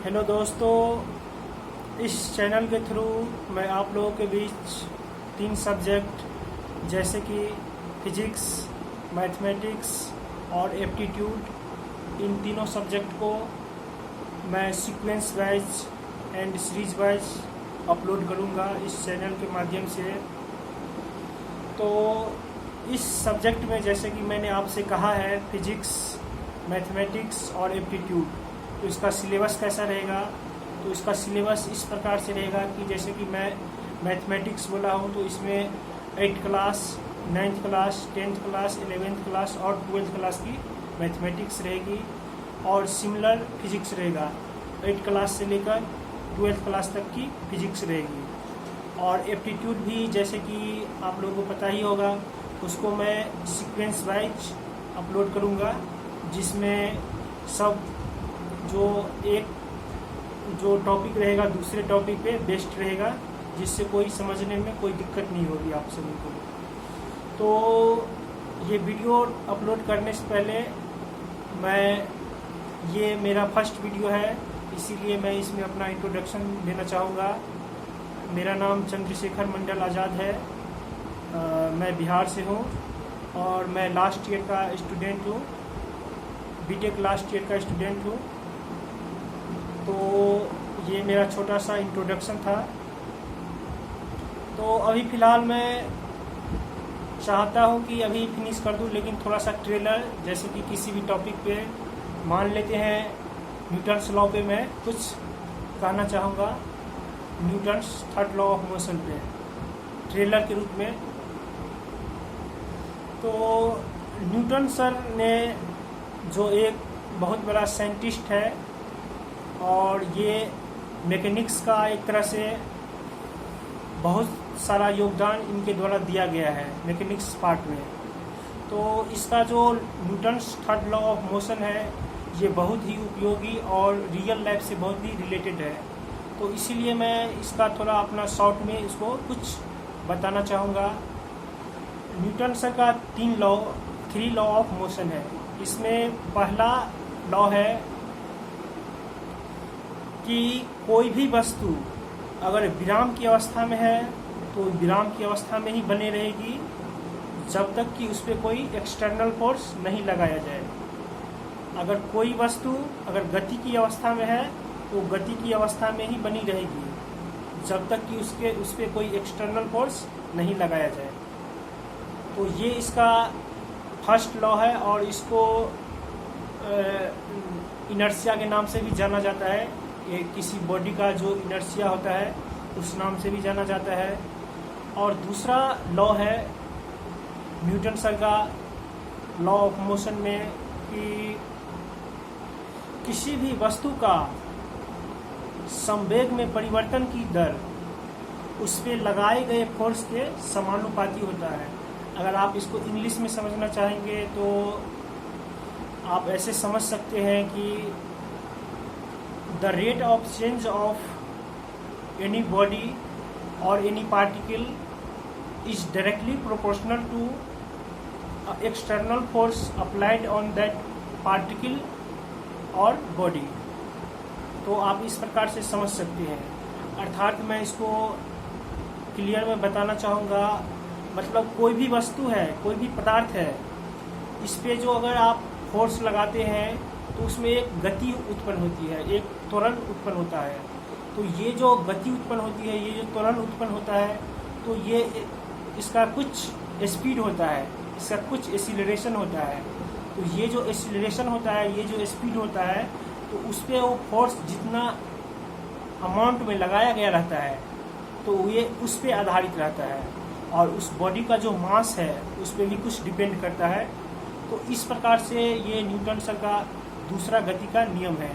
Hello दोस्तों, इस channel के थ्रू मैं आप लोगों के बीच 3 सब्जेक्ट जैसे कि फिजिक्स, मैथमेटिक्स और एप्टीट्यूड, इन तीनों सब्जेक्ट को मैं sequence wise and series wise upload करूंगा इस चैनल के माध्यम से। तो इस सब्जेक्ट में जैसे कि मैंने आपसे कहा है फिजिक्स, मैथमेटिक्स और एप्टीट्यूड, तो इसका सिलेबस कैसा रहेगा। तो इसका सिलेबस इस प्रकार से रहेगा कि जैसे कि मैं मैथमेटिक्स बोला हूँ तो इसमें 8th class, 9th class, 10th class, 11th class और 12th क्लास की मैथमेटिक्स रहेगी और सिमिलर फिजिक्स रहेगा। 8th क्लास से लेकर 12th क्लास तक की फिजिक्स रहेगी। और एप्टीट्यूड भी जैसे कि आप लोगों को पता ही होगा, उसको मैं सीक्वेंस वाइज अपलोड करूँगा, जिसमें सब जो टॉपिक रहेगा दूसरे टॉपिक पे बेस्ड रहेगा, जिससे कोई समझने में कोई दिक्कत नहीं होगी आप सभी को। तो ये वीडियो अपलोड करने से पहले ये मेरा फर्स्ट वीडियो है, इसीलिए मैं इसमें अपना इंट्रोडक्शन देना चाहूँगा। मेरा नाम चंद्रशेखर मंडल आज़ाद है। मैं बिहार से हूँ और मैं लास्ट ईयर का स्टूडेंट हूँ, बीटेक लास्ट ईयर का स्टूडेंट हूँ। तो ये मेरा छोटा सा इंट्रोडक्शन था। तो अभी फ़िलहाल मैं चाहता हूँ कि अभी फिनिश कर दूँ, लेकिन थोड़ा सा ट्रेलर जैसे कि किसी भी टॉपिक पे मान लेते हैं न्यूटन्स लॉ पे मैं कुछ कहना चाहूँगा, Newton's third law of motion पे ट्रेलर के रूप में। तो न्यूटन सर ने जो एक बहुत बड़ा साइंटिस्ट है और ये मैकेनिक्स का एक तरह से बहुत सारा योगदान इनके द्वारा दिया गया है मैकेनिक्स पार्ट में। तो इसका जो Newton's third law of motion है ये बहुत ही उपयोगी और रियल लाइफ से बहुत ही रिलेटेड है। तो इसीलिए मैं इसका थोड़ा अपना शॉर्ट में इसको कुछ बताना चाहूँगा। न्यूटन सर का 3 लॉ ऑफ मोशन है। इसमें पहला लॉ है कि कोई भी वस्तु अगर विराम की अवस्था में है तो विराम की अवस्था में ही बने रहेगी जब तक कि उस पर कोई एक्सटर्नल फोर्स नहीं लगाया जाए। अगर कोई वस्तु अगर गति की अवस्था में है तो गति की अवस्था में ही बनी रहेगी जब तक कि उस पर कोई एक्सटर्नल फोर्स नहीं लगाया जाए। तो ये इसका फर्स्ट लॉ है और इसको इनर्शिया के नाम से भी जाना जाता है। ये किसी बॉडी का जो इनर्शिया होता है उस नाम से भी जाना जाता है। और दूसरा लॉ है न्यूटन सर का लॉ ऑफ मोशन में कि किसी भी वस्तु का संवेग में परिवर्तन की दर उस पर लगाए गए फोर्स के समानुपाती होता है। अगर आप इसको इंग्लिश में समझना चाहेंगे तो आप ऐसे समझ सकते हैं कि the rate of change of any body और any particle is directly proportional to external force applied on that particle और बॉडी। तो आप इस प्रकार से समझ सकते हैं। अर्थात मैं इसको क्लियर में बताना चाहूँगा, मतलब कोई भी वस्तु है, कोई भी पदार्थ है, इस पे जो अगर आप फोर्स लगाते हैं तो उसमें एक गति उत्पन्न होती है, एक त्वरण उत्पन्न होता है। तो ये जो गति उत्पन्न होती है, ये जो त्वरण उत्पन्न होता है, तो ये इसका कुछ स्पीड होता है, इसका कुछ एक्सीलरेशन होता है। तो ये जो एक्सीलरेशन होता है, ये जो स्पीड होता है, तो उस पर वो फोर्स जितना अमाउंट में लगाया गया रहता है तो ये उस पर आधारित रहता है और उस बॉडी का जो मास है उस पर भी कुछ डिपेंड करता है। तो इस प्रकार से ये न्यूटन सर का दूसरा गति का नियम है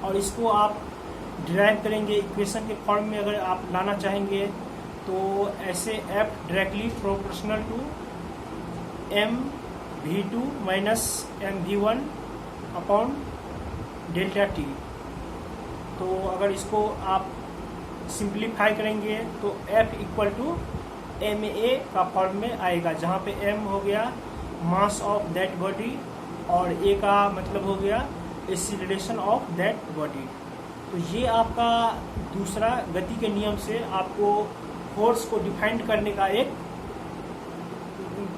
और इसको आप डिराइव करेंगे इक्वेशन के फॉर्म में। अगर आप लाना चाहेंगे तो ऐसे F directly proportional to mv2 minus mv1 upon delta T. तो अगर इसको आप सिंप्लीफाई करेंगे तो F इक्वल टू ma का फॉर्म में आएगा, जहाँ पे m हो गया मास ऑफ दैट बॉडी और a का मतलब हो गया एक्सीलरेशन ऑफ दैट बॉडी। तो ये आपका दूसरा गति के नियम से आपको फोर्स को डिफाइन करने का एक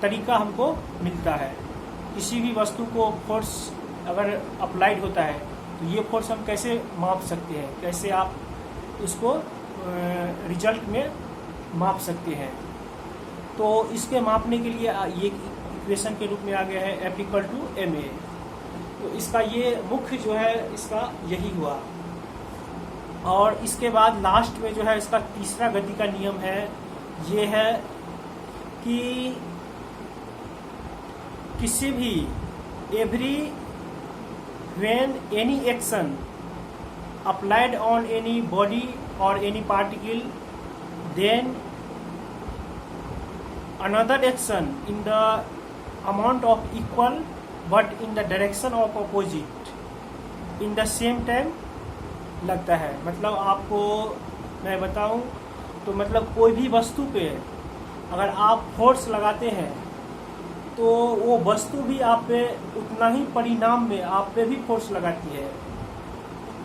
तरीका हमको मिलता है। किसी भी वस्तु को फोर्स अगर अप्लाइड होता है तो ये फोर्स हम कैसे माप सकते हैं, कैसे आप उसको रिजल्ट में माप सकते हैं। तो इसके मापने के लिए ये इक्वेशन के रूप में आ गया है F=ma। तो इसका ये मुख्य जो है इसका यही हुआ। और इसके बाद लास्ट में जो है इसका तीसरा गति का नियम है, ये है कि किसी भी every when any action applied on any body or any particle, then another action in the amount of equal but in the direction of opposite in the same time लगता है। मतलब आपको मैं बताऊं तो मतलब कोई भी वस्तु पे अगर आप फोर्स लगाते हैं तो वो वस्तु भी आप पे उतना ही परिणाम में आप पे भी फोर्स लगाती है,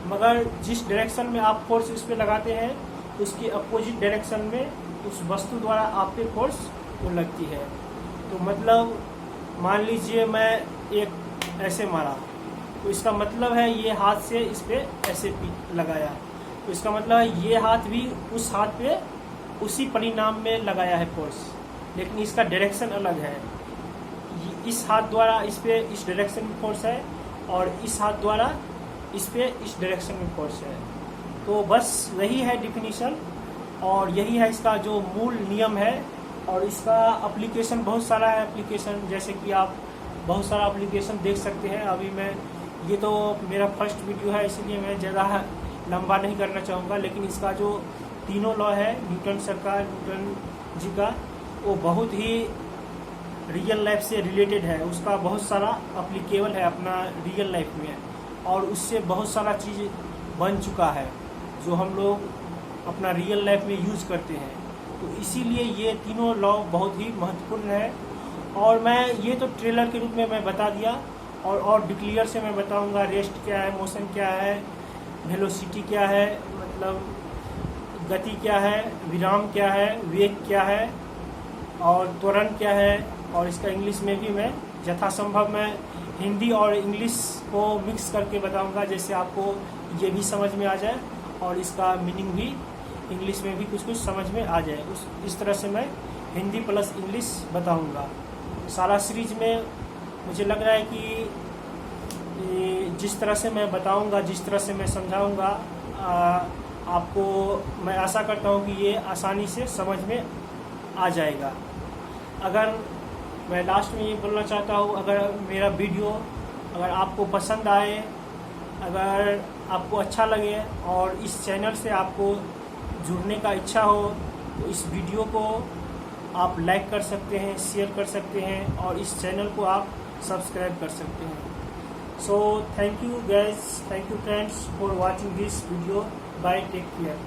मगर जिस डायरेक्शन में आप फोर्स इस पे लगाते हैं उसके अपोजिट डायरेक्शन में उस वस्तु द्वारा आप पे फोर्स वो लगती है। तो मतलब मान लीजिए मैं एक ऐसे मारा तो इसका मतलब है ये हाथ से इस पे ऐसे लगाया, तो इसका मतलब है ये हाथ भी उस हाथ पे उसी परिणाम में लगाया है फोर्स, लेकिन इसका डायरेक्शन अलग है। इस हाथ द्वारा इस पे इस डायरेक्शन में फोर्स है और इस हाथ द्वारा इस पे इस डायरेक्शन में फोर्स है। तो बस वही है डिफिनीशन और यही है इसका जो मूल नियम है। और इसका एप्लीकेशन बहुत सारा है एप्लीकेशन, जैसे कि आप बहुत सारा एप्लीकेशन देख सकते हैं। अभी मैं ये तो मेरा फर्स्ट वीडियो है इसलिए मैं ज़्यादा लंबा नहीं करना चाहूँगा, लेकिन इसका जो तीनों लॉ है न्यूटन सर का, न्यूटन जी का, वो बहुत ही रियल लाइफ से रिलेटेड है। उसका बहुत सारा एप्लीकेबल है अपना रियल लाइफ में और उससे बहुत सारा चीज़ बन चुका है जो हम लोग अपना रियल लाइफ में यूज करते हैं। तो इसीलिए ये तीनों लॉ बहुत ही महत्वपूर्ण है। और मैं ये तो ट्रेलर के रूप में मैं बता दिया और डिक्लियर से मैं बताऊंगा रेस्ट क्या है, मोशन क्या है, वेलोसिटी क्या है, मतलब गति क्या है, विराम क्या है, वेग क्या है और त्वरण क्या है। और इसका इंग्लिश में भी मैं यथासंभव मैं हिंदी और इंग्लिश को मिक्स करके बताऊंगा, जैसे आपको ये भी समझ में आ जाए और इसका मीनिंग भी इंग्लिश में भी कुछ कुछ समझ में आ जाए। इस तरह से मैं हिंदी प्लस इंग्लिश बताऊंगा। सारा सीरीज में मुझे लग रहा है कि जिस तरह से मैं बताऊंगा, जिस तरह से मैं समझाऊंगा, आपको मैं आशा करता हूं कि ये आसानी से समझ में आ जाएगा। अगर मैं लास्ट में ये बोलना चाहता हूँ, अगर मेरा वीडियो अगर आपको पसंद आए, अगर आपको अच्छा लगे और इस चैनल से आपको जुड़ने का इच्छा हो तो इस वीडियो को आप लाइक कर सकते हैं, शेयर कर सकते हैं और इस चैनल को आप सब्सक्राइब कर सकते हैं। So thank you guys, thank you friends for watching this video. Bye, take care.